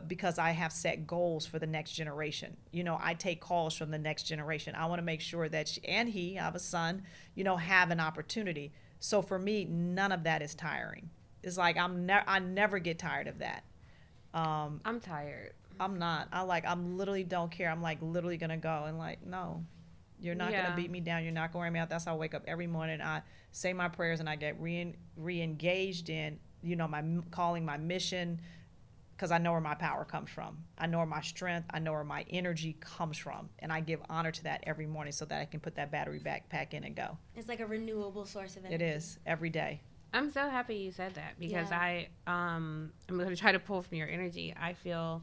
because I have set goals for the next generation. I take calls from the next generation. I want to make sure that she, and he, I have a son, have an opportunity. So for me, none of that is tiring. It's like I never get tired of that. I'm tired. I'm not. I'm literally don't care. I'm like literally gonna go and like, no, you're not gonna beat me down. You're not gonna wear me out. That's how I wake up every morning. I say my prayers and I get re-engaged in, my calling, my mission, because I know where my power comes from. I know where my strength, I know where my energy comes from, and I give honor to that every morning so that I can put that battery back in and go. It's like a renewable source of energy. It is every day. I'm so happy you said that, because I'm going to try to pull from your energy. I feel,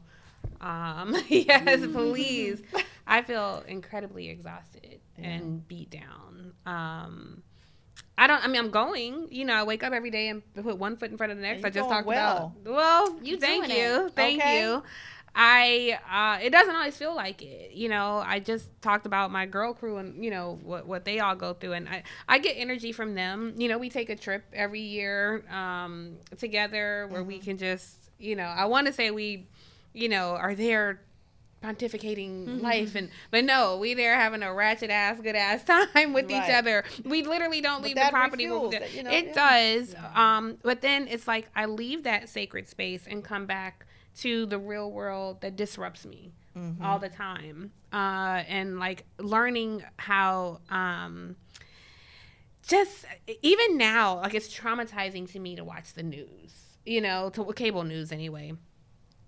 yes, please. I feel incredibly exhausted and beat down. I'm going, I wake up every day and put one foot in front of the next. I just talked about, thank you. It doesn't always feel like it. I just talked about my girl crew and, what they all go through. And I get energy from them. We take a trip every year together where we can just, I want to say we, are there pontificating life. But no, we there having a ratchet ass, good ass time with each other. We literally don't leave the property. It does. But then it's like I leave that sacred space and come back to the real world that disrupts me all the time. And like learning how, just even now, like it's traumatizing to me to watch the news, to cable news anyway.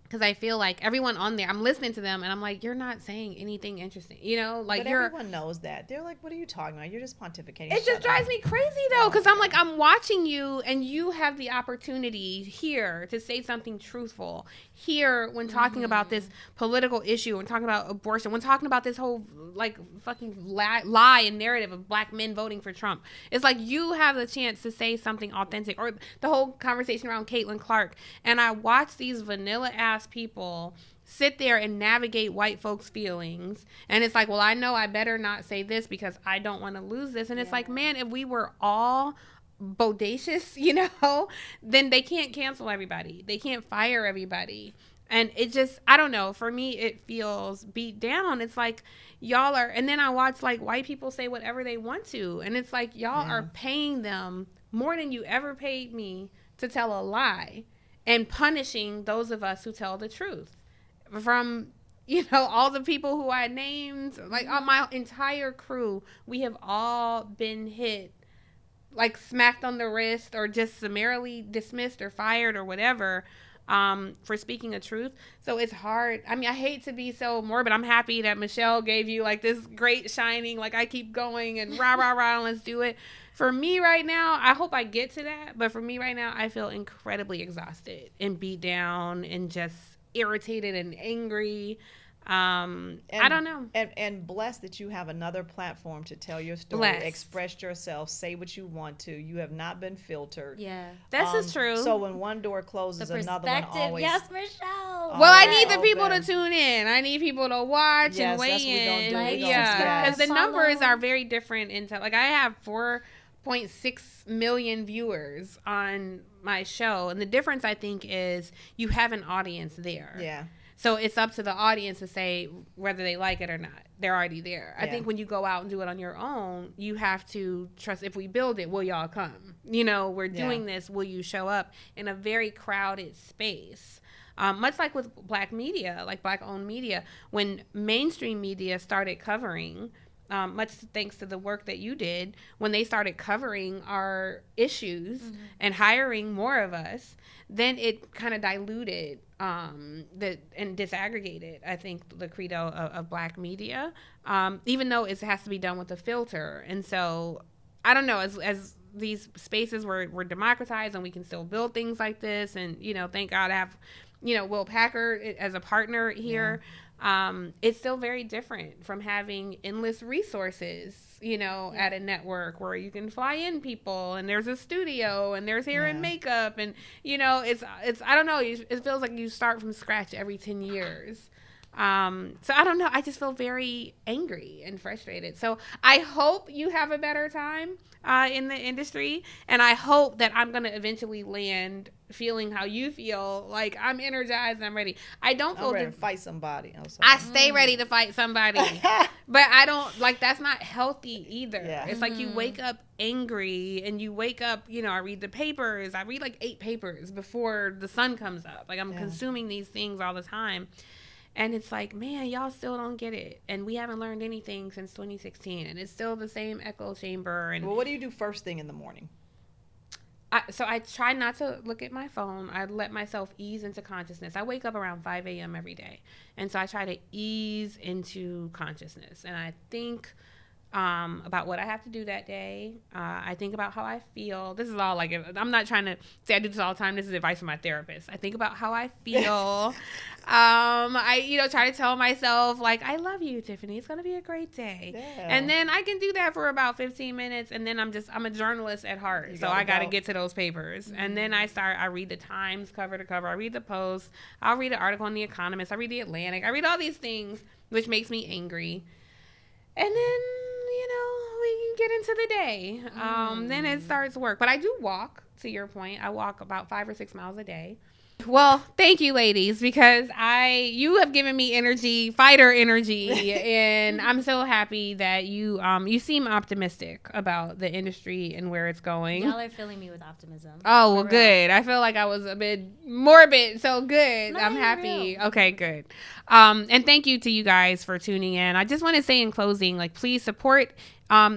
Because I feel like everyone on there, I'm listening to them and I'm like, you're not saying anything interesting, But everyone knows that. They're like, what are you talking about? You're just pontificating. It just drives me crazy though, because I'm like, I'm watching you and you have the opportunity here to say something truthful. Here, when talking about this political issue, when talking about abortion, when talking about this whole like fucking lie and narrative of black men voting for Trump. It's like you have the chance to say something authentic, or the whole conversation around Caitlin Clark. And I watch these vanilla ass people sit there and navigate white folks' feelings, and it's like, well, I know I better not say this because I don't want to lose this. And it's like, man, if we were all bodacious, then they can't cancel everybody, they can't fire everybody. And it just, I don't know, for me it feels beat down. It's like y'all are, and then I watch like white people say whatever they want to, and it's like y'all are paying them more than you ever paid me to tell a lie, and punishing those of us who tell the truth. From, all the people who I named, like on my entire crew, we have all been hit, like smacked on the wrist or just summarily dismissed or fired or whatever. for speaking a truth. So it's hard. I mean, I hate to be so morbid. I'm happy that Michele gave you like this great shining, like I keep going and rah, rah, rah, let's do it. For me right now, I hope I get to that. But for me right now, I feel incredibly exhausted and beat down and just irritated and angry. I don't know. And blessed that you have another platform to tell your story, express yourself, say what you want to. You have not been filtered. Yeah. This is true. So when one door closes, another one always. Yes, Michele. Well, I need the people to tune in. I need people to watch and weigh that's what we're in. gonna do. Yeah, because the numbers are very different. Like I have 4.6 million viewers on my show, and the difference I think is you have an audience there. Yeah. So it's up to the audience to say whether they like it or not. They're already there. I think when you go out and do it on your own, you have to trust, if we build it, will y'all come? You know, we're doing this, will you show up in a very crowded space? Much like with Black media, like Black-owned media, when mainstream media started covering, much thanks to the work that you did, when they started covering our issues and hiring more of us, then it kind of diluted and disaggregated, I think, the credo of Black media, even though it has to be done with a filter. And so, I don't know, as these spaces were democratized and we can still build things like this, and, you know, thank God I have, you know, Will Packer as a partner here. It's still very different from having endless resources, you know, at a network where you can fly in people and there's a studio and there's hair and makeup, and, you know, it's I don't know, it feels like you start from scratch every 10 years. So I don't know, I just feel very angry and frustrated. So I hope you have a better time in the industry, and I hope that I'm going to eventually land feeling how you feel, like I'm energized and I'm ready. I don't feel ready to fight somebody. I stay ready to fight somebody, but I don't, like, that's not healthy either. It's like you wake up angry and you wake up, you know, I read the papers. I read like 8 papers before the sun comes up. Like I'm consuming these things all the time. And it's like, man, y'all still don't get it. And we haven't learned anything since 2016. And it's still the same echo chamber. And well, what do you do first thing in the morning? So I try not to look at my phone. I let myself ease into consciousness. I wake up around 5 a.m. every day. And so I try to ease into consciousness. And I think about what I have to do that day. I think about how I feel. This is all like, I'm not trying to say I do this all the time. This is advice from my therapist. I think about how I feel. I, you know, try to tell myself, like, I love you, Tiffany. It's going to be a great day. Yeah. And then I can do that for about 15 minutes. And then I'm a journalist at heart. So I got to get to those papers. Mm-hmm. And then I read the Times cover to cover. I read the Post. I'll read an article on The Economist. I read The Atlantic. I read all these things, which makes me angry. And then, you know, we can get into the day. Then it starts work. But I do walk, to your point. I walk about 5 or 6 miles a day. Well, thank you, ladies, because you have given me energy, fighter energy, and I'm so happy that you seem optimistic about the industry and where it's going. Y'all are filling me with optimism. Oh, well, good. I feel like I was a bit morbid, so good. No, I'm happy. Real. Okay, good. And thank you to you guys for tuning in. I just want to say in closing, like, please support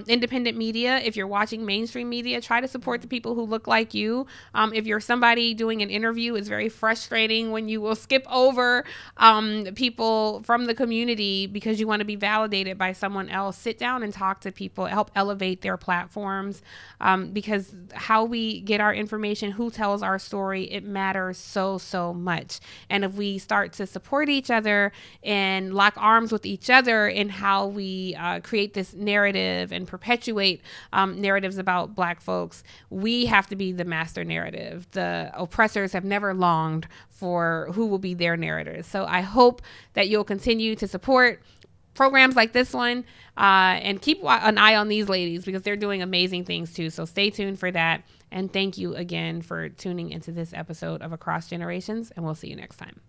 independent media. If you're watching mainstream media, try to support the people who look like you. If you're somebody doing an interview, it's very frustrating when you will skip over people from the community because you want to be validated by someone else. Sit down and talk to people, help elevate their platforms, because how we get our information, who tells our story, it matters so, so much. And if we start to support each other and lock arms with each other in how we create this narrative and perpetuate narratives about Black folks, we have to be the master narrative. The oppressors have never longed for who will be their narrators. So I hope that you'll continue to support programs like this one and keep an eye on these ladies because they're doing amazing things too. So stay tuned for that. And thank you again for tuning into this episode of Across Generations, and we'll see you next time.